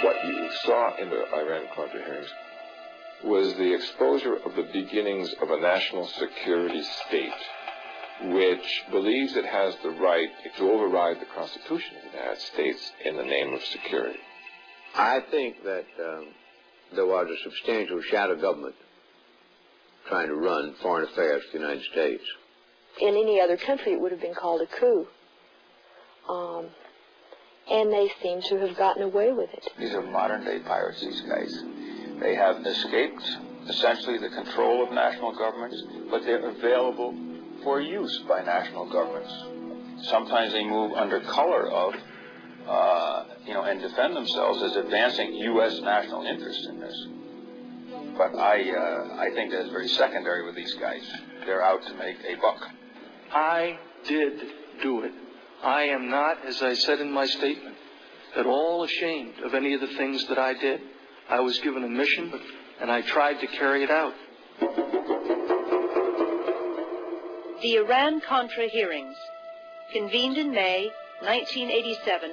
What you saw in the Iran-Contra hearings was the exposure of the beginnings of a national security state which believes it has the right to override the Constitution of the United States in the name of security. I think that there was a substantial shadow government trying to run foreign affairs for the United States. In any other country, it would have been called a coup. And they seem to have gotten away with it. These are modern-day pirates, these guys. They have escaped, essentially, the control of national governments, but they're available for use by national governments. Sometimes they move under color of, and defend themselves as advancing U.S. national interests in this. But I think that's very secondary with these guys. They're out to make a buck. I did do it. I am not, as I said in my statement, at all ashamed of any of the things that I did. I was given a mission, and I tried to carry it out. The Iran-Contra hearings, convened in May 1987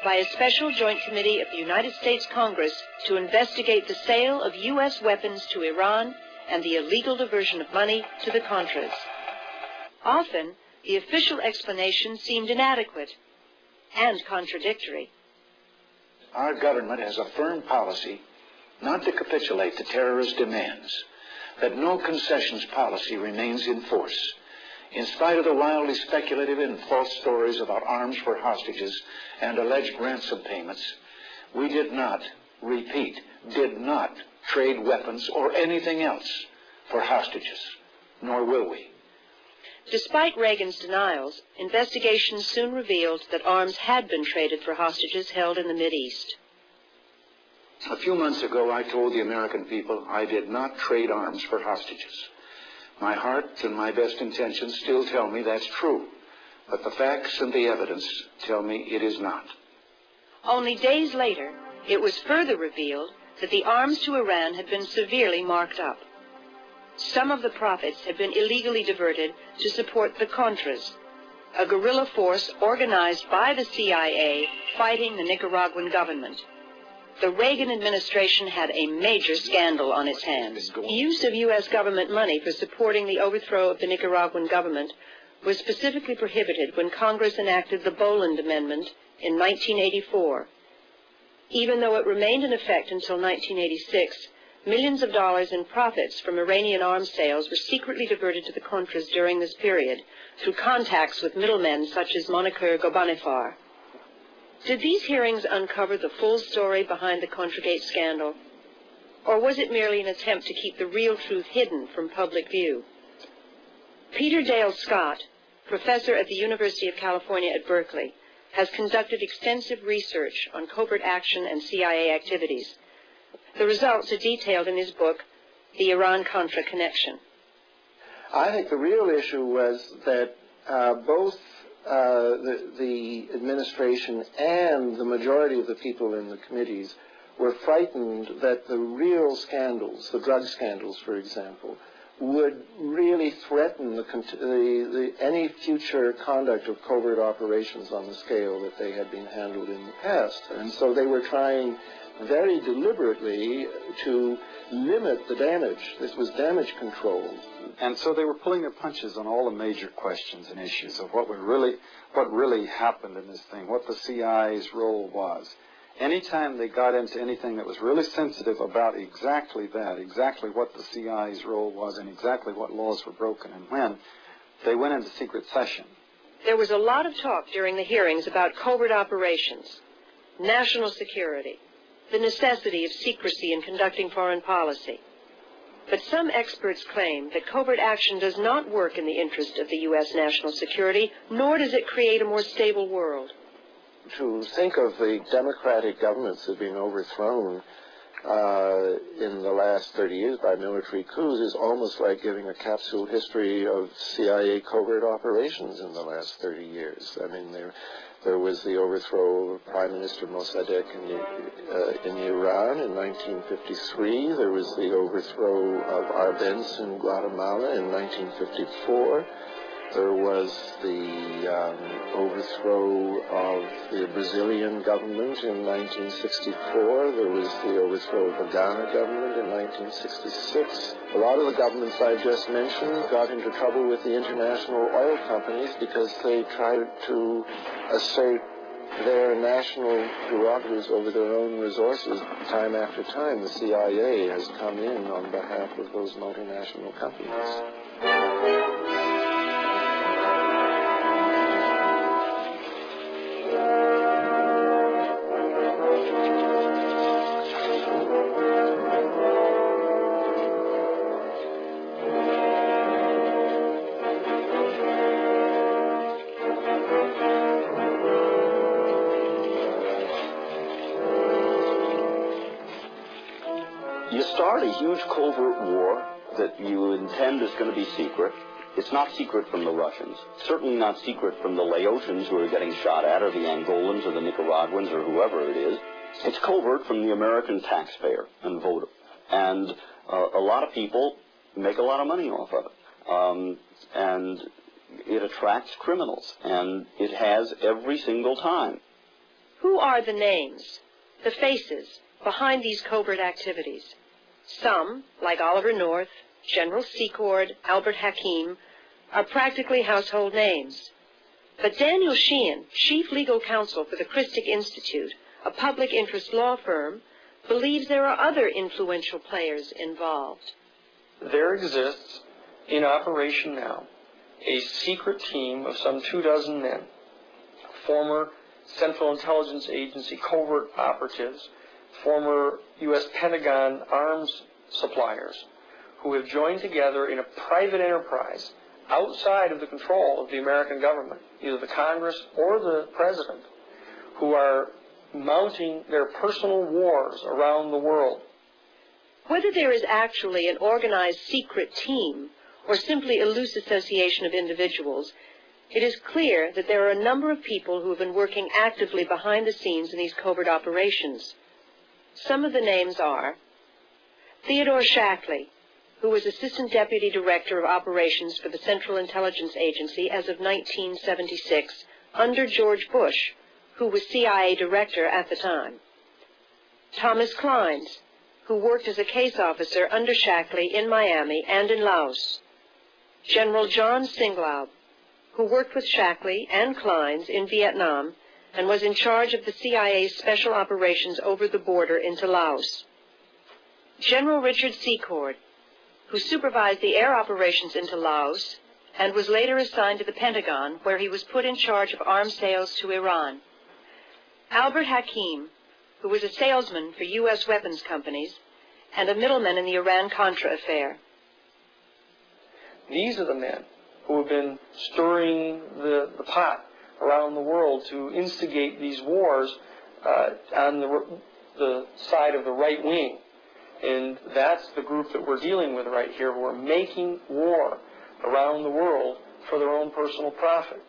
by a special joint committee of the United States Congress to investigate the sale of U.S. weapons to Iran and the illegal diversion of money to the Contras. Often, the official explanation seemed inadequate and contradictory. Our government has a firm policy not to capitulate to terrorist demands, that no concessions policy remains in force. In spite of the wildly speculative and false stories about arms for hostages and alleged ransom payments, we did not, repeat, did not trade weapons or anything else for hostages, nor will we. Despite Reagan's denials, investigations soon revealed that arms had been traded for hostages held in the Mideast. A few months ago, I told the American people I did not trade arms for hostages. My heart and my best intentions still tell me that's true, but the facts and the evidence tell me it is not. Only days later, it was further revealed that the arms to Iran had been severely marked up. Some of the profits had been illegally diverted to support the Contras, a guerrilla force organized by the CIA fighting the Nicaraguan government. The Reagan administration had a major scandal on its hands. The use of U.S. government money for supporting the overthrow of the Nicaraguan government was specifically prohibited when Congress enacted the Boland Amendment in 1984. Even though it remained in effect until 1986, millions of dollars in profits from Iranian arms sales were secretly diverted to the Contras during this period through contacts with middlemen such as Moniker Gobanifar. Did these hearings uncover the full story behind the Contragate scandal? Or was it merely an attempt to keep the real truth hidden from public view? Peter Dale Scott, professor at the University of California at Berkeley, has conducted extensive research on covert action and CIA activities. The results are detailed in his book, The Iran-Contra Connection. I think the real issue was that both the administration and the majority of the people in the committees were frightened that the real scandals, the drug scandals, for example, would really threaten any future conduct of covert operations on the scale that they had been handled in the past. And so they were trying very deliberately to limit the damage. This was damage control. And so they were pulling their punches on all the major questions and issues of what really happened in this thing, what the CIA's role was. Anytime they got into anything that was really sensitive about exactly that, exactly what the CIA's role was and exactly what laws were broken and when, they went into secret session. There was a lot of talk during the hearings about covert operations, national security, the necessity of secrecy in conducting foreign policy. But some experts claim that covert action does not work in the interest of the U.S. national security, nor does it create a more stable world. To think of the democratic governments that have been overthrown in the last 30 years by military coups is almost like giving a capsule history of CIA covert operations in the last 30 years. I mean, there was the overthrow of Prime Minister Mossadegh in Iran in 1953. There was the overthrow of Arbenz in Guatemala in 1954. There was the overthrow of the Brazilian government in 1964. There was the overthrow of the Ghana government in 1966. A lot of the governments I just mentioned got into trouble with the international oil companies because they tried to assert their national prerogatives over their own resources. Time after time, the CIA has come in on behalf of those multinational companies. You start a huge covert war that you intend is going to be secret. It's not secret from the Russians, certainly not secret from the Laotians who are getting shot at, or the Angolans, or the Nicaraguans, or whoever it is. It's covert from the American taxpayer and voter. And a lot of people make a lot of money off of it. And it attracts criminals, and it has every single time. Who are the names, the faces, behind these covert activities? Some, like Oliver North, General Secord, Albert Hakim, are practically household names. But Daniel Sheehan, chief legal counsel for the Christic Institute, a public interest law firm, believes there are other influential players involved. There exists, in operation now, a secret team of some 24 men, former Central Intelligence Agency covert operatives, former U.S. Pentagon arms suppliers, who have joined together in a private enterprise outside of the control of the American government, either the Congress or the President, who are mounting their personal wars around the world. Whether there is actually an organized secret team or simply a loose association of individuals, it is clear that there are a number of people who have been working actively behind the scenes in these covert operations. Some of the names are Theodore Shackley, who was Assistant Deputy Director of Operations for the Central Intelligence Agency as of 1976 under George Bush, who was CIA Director at the time. Thomas Clines, who worked as a case officer under Shackley in Miami and in Laos. General John Singlaub, who worked with Shackley and Clines in Vietnam and was in charge of the CIA's special operations over the border into Laos. General Richard Secord, who supervised the air operations into Laos and was later assigned to the Pentagon, where he was put in charge of arms sales to Iran. Albert Hakim, who was a salesman for U.S. weapons companies and a middleman in the Iran-Contra affair. These are the men who have been stirring the pot around the world to instigate these wars on the side of the right wing. And that's the group that we're dealing with right here, who are making war around the world for their own personal profit.